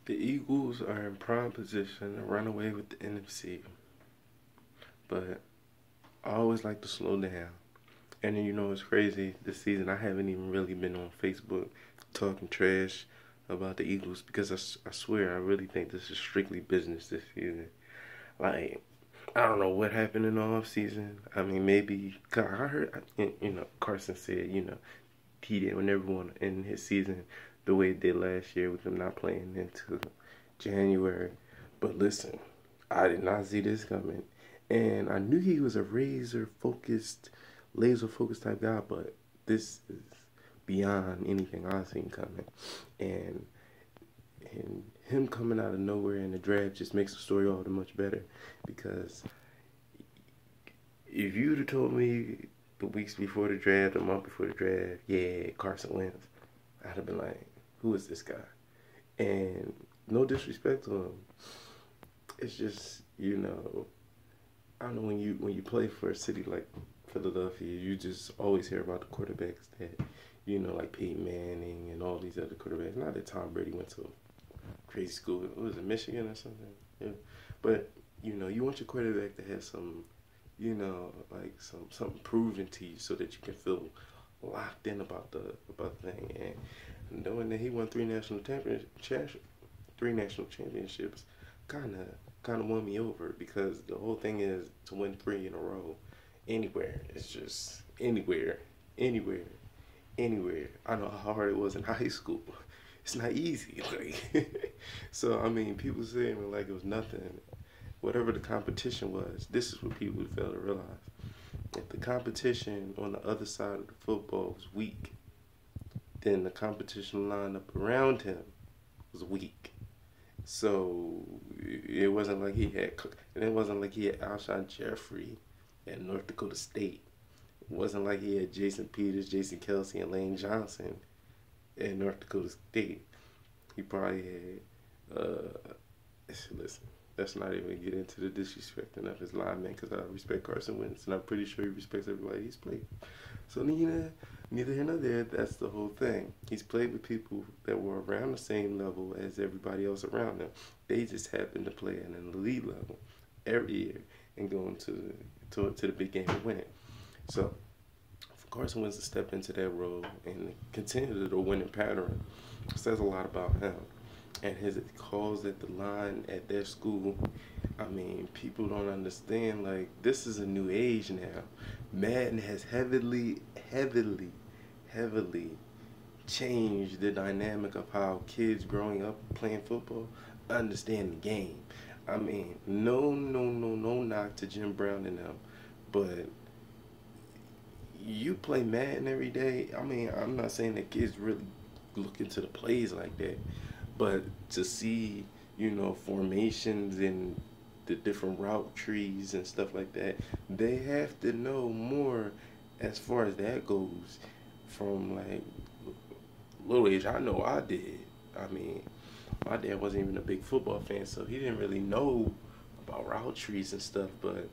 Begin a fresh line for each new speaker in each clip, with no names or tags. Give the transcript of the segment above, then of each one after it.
The Eagles are in prime position to run away with the NFC, but I always like to slow down. And you know, it's crazy this season. I haven't even really been on Facebook talking trash about the Eagles because I swear I really think this is strictly business this season. Like, I don't know what happened in the off season. I mean, maybe cause I heard, Carson said, he didn't never want to end his season the way it did last year with him not playing into January. But listen, I did not see this coming. And I knew he was a laser focused type guy, but this is beyond anything I've seen coming. And him coming out of nowhere in the draft just makes the story all the much better, because if you'd have told me the weeks before the draft, a month before the draft, yeah, Carson Wentz, I'd have been like, who is this guy? And no disrespect to him. It's just, I don't know, when you play for a city like Philadelphia, you just always hear about the quarterbacks that, like Peyton Manning and all these other quarterbacks. Not that Tom Brady went to crazy school. Was it Michigan or something? Yeah. But, you want your quarterback to have some, like something proven to you so that you can feel locked in about the thing. And knowing that he won three national championships kind of won me over, because the whole thing is to win three in a row anywhere. It's just anywhere. I know how hard it was in high school. It's not easy. So I mean, people saying like it was nothing. Whatever the competition was, this is what people fail to realize. If the competition on the other side of the football was weak, then the competition lineup around him was weak. So it wasn't like he had Alshon Jeffrey at North Dakota State. It wasn't like he had Jason Peters, Jason Kelsey, and Lane Johnson at North Dakota State. He probably had, listen, let's not even get into the disrespecting of his linemen, because I respect Carson Wentz, and I'm pretty sure he respects everybody he's played. So neither here nor there, that's the whole thing. He's played with people that were around the same level as everybody else around him. They just happen to play at an elite level every year and going to the big game and win it. So for Carson Wentz to step into that role and continue the winning pattern says a lot about him. And his calls at the line at their school, I mean, people don't understand, like, this is a new age now. Madden has heavily changed the dynamic of how kids growing up playing football understand the game. I mean, no knock to Jim Brown and them, but you play Madden every day. I mean, I'm not saying that kids really look into the plays like that, but to see, formations and the different route trees and stuff like that, they have to know more as far as that goes. From like little age, I know I did. I mean, my dad wasn't even a big football fan, so he didn't really know about route trees and stuff, but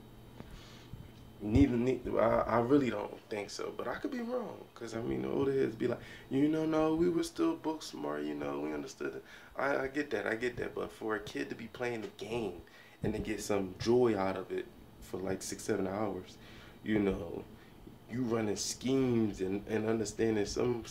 I really don't think so, but I could be wrong, because I mean, the older heads be like, no, we were still book smart, we understood it. I get that, but for a kid to be playing the game and to get some joy out of it for like 6-7 hours, you running schemes and understanding some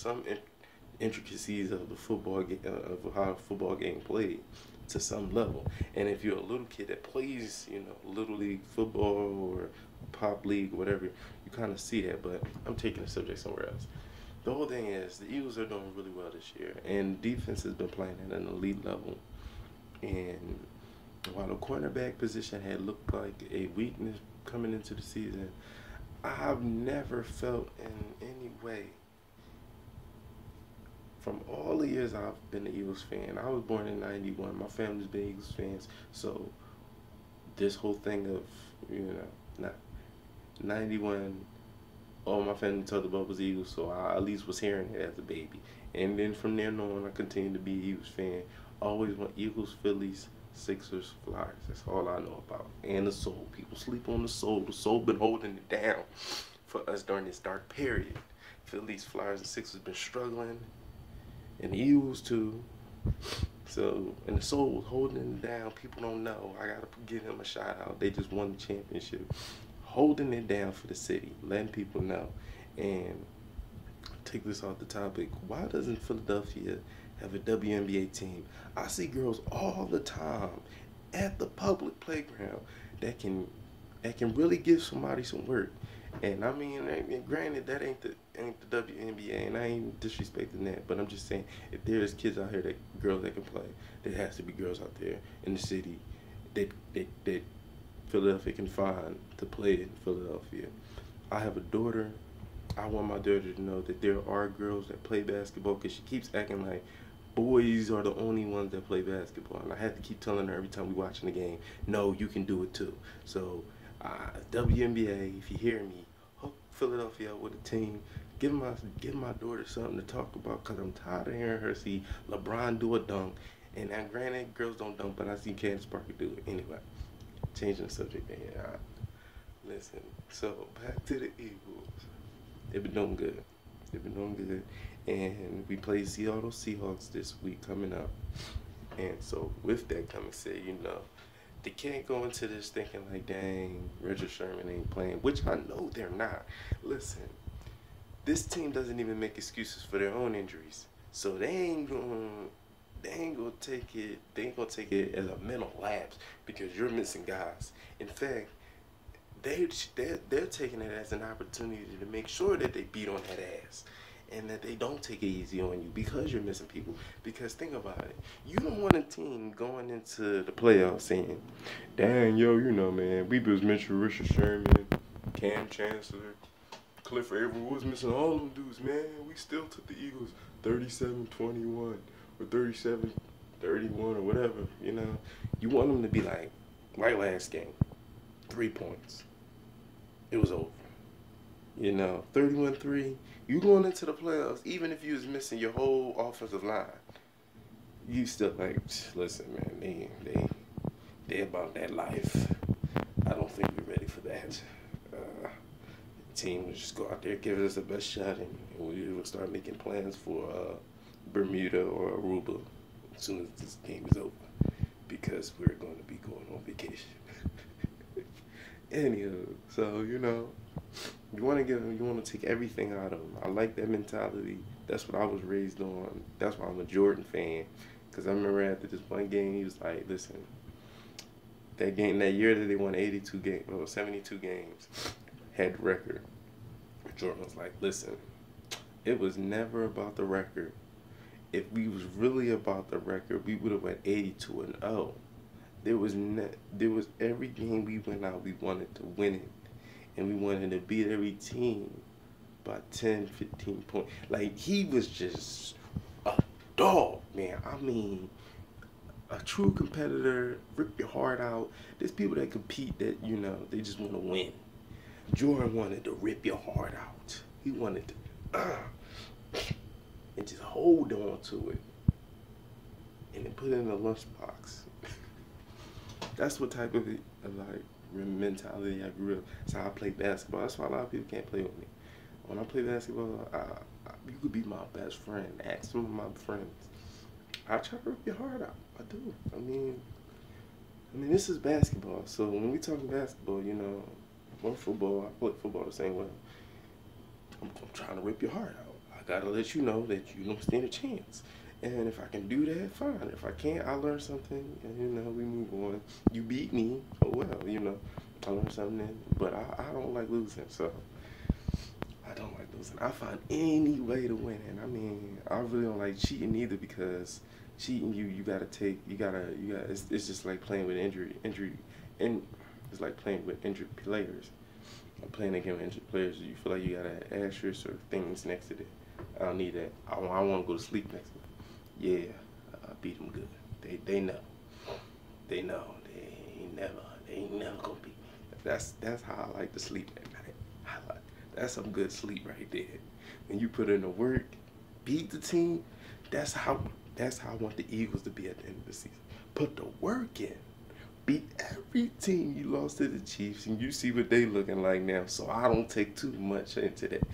intricacies of the football game, of how a football game played to some level. And if you're a little kid that plays, little league football or pop league, whatever, you kind of see that. But I'm taking the subject somewhere else. The whole thing is, the Eagles are doing really well this year, and defense has been playing at an elite level. And while the cornerback position had looked like a weakness coming into the season, I've never felt in any way, from all the years I've been an Eagles fan. I was born in '91. My family's been Eagles fans. So this whole thing of, not 91, all my family talked about was Eagles, so I at least was hearing it as a baby. And then from there on, I continued to be an Eagles fan. Always went Eagles, Phillies, Sixers, Flyers. That's all I know about. And the soul. People sleep on the soul. The soul been holding it down for us during this dark period. Phillies, Flyers, and Sixers been struggling. And the Eagles too. So, and the Soul was holding it down. People don't know. I gotta give him a shout out. They just won the championship, holding it down for the city, letting people know. And take this off the topic. Why doesn't Philadelphia have a WNBA team? I see girls all the time at the public playground that can really give somebody some work. And I mean, granted, that ain't the WNBA, and I ain't disrespecting that, but I'm just saying, if there's kids out here girls that can play, there has to be girls out there in the city that Philadelphia can find to play in Philadelphia. I have a daughter. I want my daughter to know that there are girls that play basketball, because she keeps acting like boys are the only ones that play basketball. And I have to keep telling her every time we watching the game, no, you can do it too. So, WNBA, if you hear me, hook Philadelphia up with a team. Give my daughter something to talk about, because I'm tired of hearing her see LeBron do a dunk. And now, granted, girls don't dunk, but I see Candace Parker do it. Anyway, changing the subject, man. Listen, so back to the Eagles. They've been doing good. They've been doing good. And we play Seattle Seahawks this week coming up. And so with that coming said, they can't go into this thinking like, dang, Richard Sherman ain't playing, which I know they're not. Listen, this team doesn't even make excuses for their own injuries. So they ain't gonna take it as a mental lapse because you're missing guys. In fact, they're taking it as an opportunity to make sure that they beat on that ass, and that they don't take it easy on you because you're missing people. Because think about it, you don't want a team going into the playoffs saying, dang, yo, man, we was missing Richard Sherman, Cam Chancellor, Cliff Avery, was missing all them dudes, man. We still took the Eagles 37-21 or 37-31 or whatever, You want them to be like last game, 3 points. It was over. 31-3. You going into the playoffs, even if you was missing your whole offensive line, you still like, listen, man, they about that life. I don't think we're ready for that. Team will just go out there, give us the best shot, and we will start making plans for Bermuda or Aruba as soon as this game is over, because we're going to be going on vacation. Anywho, so you want to take everything out of them. I like that mentality. That's what I was raised on. That's why I'm a Jordan fan. Because I remember after this one game, he was like, listen, that year that they won 72 games, had the record. Jordan was like, listen, it was never about the record. If we was really about the record, we would have went 82-0. There was every game we went out, we wanted to win it. And we wanted to beat every team by 10, 15 points. Like, he was just a dog, man. I mean, a true competitor, rip your heart out. There's people that compete that, they just want to win. Jordan wanted to rip your heart out. He wanted to, and just hold on to it. And then put it in a lunchbox. That's what type of mentality I grew up. That's how I play basketball. That's why a lot of people can't play with me. When I play basketball, you could be my best friend. Ask some of my friends. I try to rip your heart out. I do. I mean, this is basketball. So when we talk basketball, or football, I play football the same way. I'm trying to rip your heart out. I gotta let you know that you don't stand a chance. And if I can do that, fine. If I can't, I learn something, and, we move on. You beat me, oh well, I learned something then. But I don't like losing, so I don't like losing. I find any way to win, and I really don't like cheating either, because cheating, it's just like playing with injury, and it's like playing with injured players. Playing against injured players, you feel like you got an asterisk or things next to it. I don't need that. I want to go to sleep next to it. Yeah, I beat them good. They know. They know. They ain't never gonna beat me. That's how I like to sleep at night. That's some good sleep right there. When you put in the work, beat the team. That's how I want the Eagles to be at the end of the season. Put the work in. Beat every team. You lost to the Chiefs, and you see what they looking like now. So I don't take too much into that.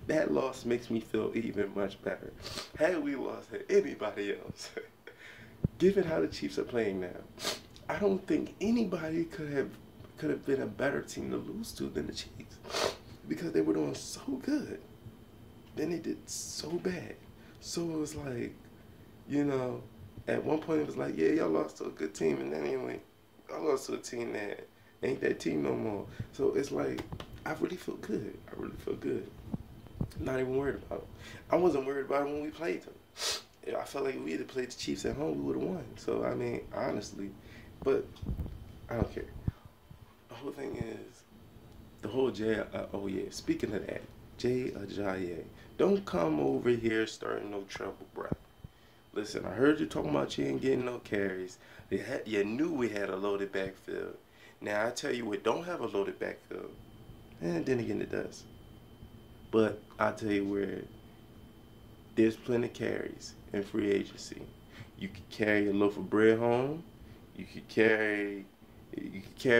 That loss makes me feel even much better. Had we lost to anybody else, given how the Chiefs are playing now, I don't think anybody could have been a better team to lose to than the Chiefs, because they were doing so good, then they did so bad. So it was like, you know, at one point it was like, yeah, y'all lost to a good team, and then anyway, y'all lost to a team that ain't that team no more. So it's like, I really feel good. I really feel good. Not even worried about it. I wasn't worried about it when we played them. I felt like if we had played the Chiefs at home, we would have won. So, I mean, honestly, but I don't care. The whole thing is, the whole oh yeah, speaking of that, Jay Ajayi, don't come over here starting no trouble, bruh. Listen, I heard you talking about you ain't getting no carries. You knew we had a loaded backfield. Now, I tell you what, don't have a loaded backfield. And then again, it does. But I tell you where, there's plenty of carries in free agency. You could carry a loaf of bread home. You could carry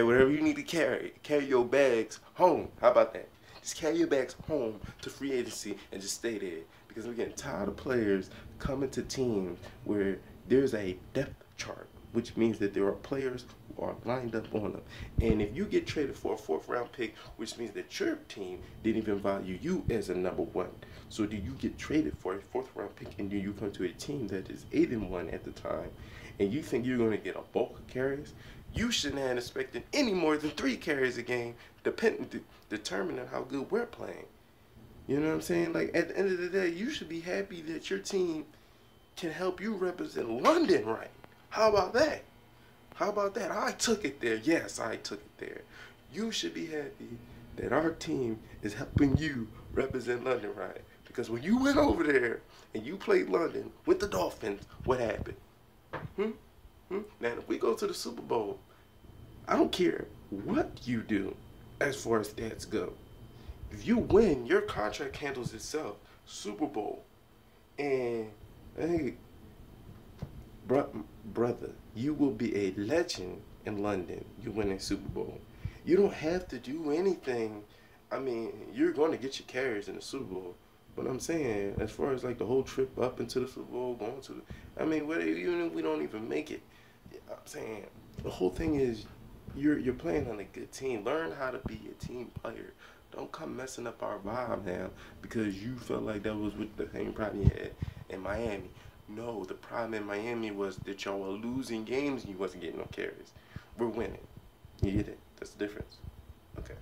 whatever you need to carry. Carry your bags home. How about that? Just carry your bags home to free agency and just stay there. Because we're getting tired of players coming to teams where there's a depth chart, which means that there are players who are lined up on them. And if you get traded for a 4th round pick, which means that your team didn't even value you as a number 1. So do you get traded for a 4th round pick, and do you come to a team that is 8-1 at the time, and you think you're going to get a bulk of carries? You shouldn't have expected any more than 3 carries a game, determining how good we're playing. You know what I'm saying? Like, at the end of the day, you should be happy that your team can help you represent London right. How about that? How about that? I took it there. Yes, I took it there. You should be happy that our team is helping you represent London right. Because when you went over there and you played London with the Dolphins, what happened? Now, if we go to the Super Bowl, I don't care what you do as far as stats go. If you win, your contract handles itself. Super Bowl. And, hey, brother, you will be a legend in London. You win a Super Bowl. You don't have to do anything. I mean, you're going to get your carries in the Super Bowl. But I'm saying, as far as like the whole trip up into the Super Bowl, going to the, I mean, even if we don't even make it, I'm saying the whole thing is you're playing on a good team. Learn how to be a team player. Don't come messing up our vibe now because you felt like that was with the same problem you had in Miami. No, the problem in Miami was that y'all were losing games and you wasn't getting no carries. We're winning. You get it? That's the difference. Okay.